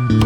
Hello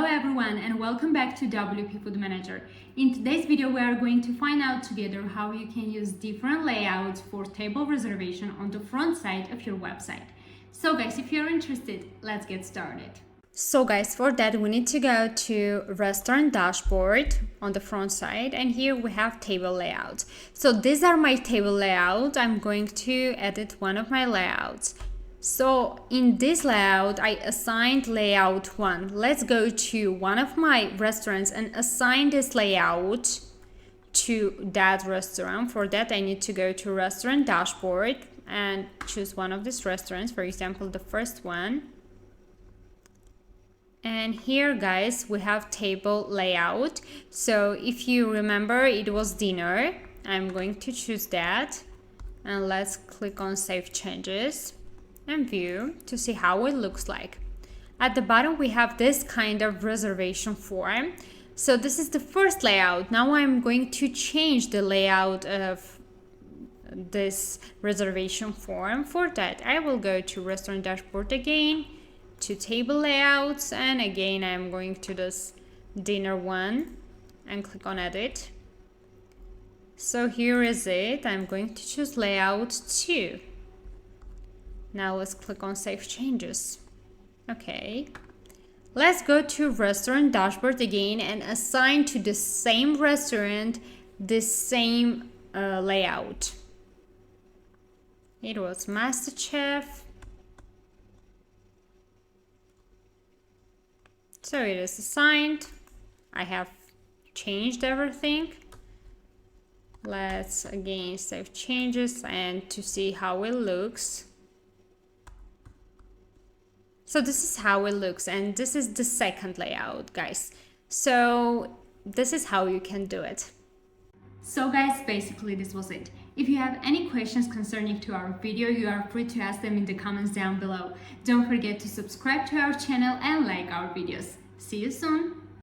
everyone and welcome back to WP Food Manager. In today's video we are going to find out together how you can use different layouts for table reservation on the front side of your website. So guys, if you're interested, let's get started. So guys, for that we need to go to restaurant dashboard on the front side, and here we have table layout. So these are my table layout. I'm going to edit one of my layouts. So in this layout, I assigned layout 1. Let's go to one of my restaurants and assign this layout to that restaurant. For that, I need to go to restaurant dashboard and choose one of these restaurants, for example, the first one. And here, guys, we have table layout. So if you remember, it was dinner. I'm going to choose that. And let's click on Save Changes and view to see how it looks like. At the bottom we have this kind of reservation form. So this is the first layout. Now I'm going to change the layout of this reservation form. For that I will go to restaurant dashboard again, to table layouts, and again I'm going to this dinner one and click on edit. So here is it. I'm going to choose layout 2. Now let's click on Save Changes. Okay. Let's go to restaurant dashboard again and assign to the same restaurant the same layout. It was MasterChef. So it is assigned. I have changed everything. Let's again save changes and to see how it looks. So this is how it looks, and this is the second layout, guys. So this is how you can do it. So guys, basically this was it. If you have any questions concerning to our video, you are free to ask them in the comments down below. Don't forget to subscribe to our channel and like our videos. See you soon!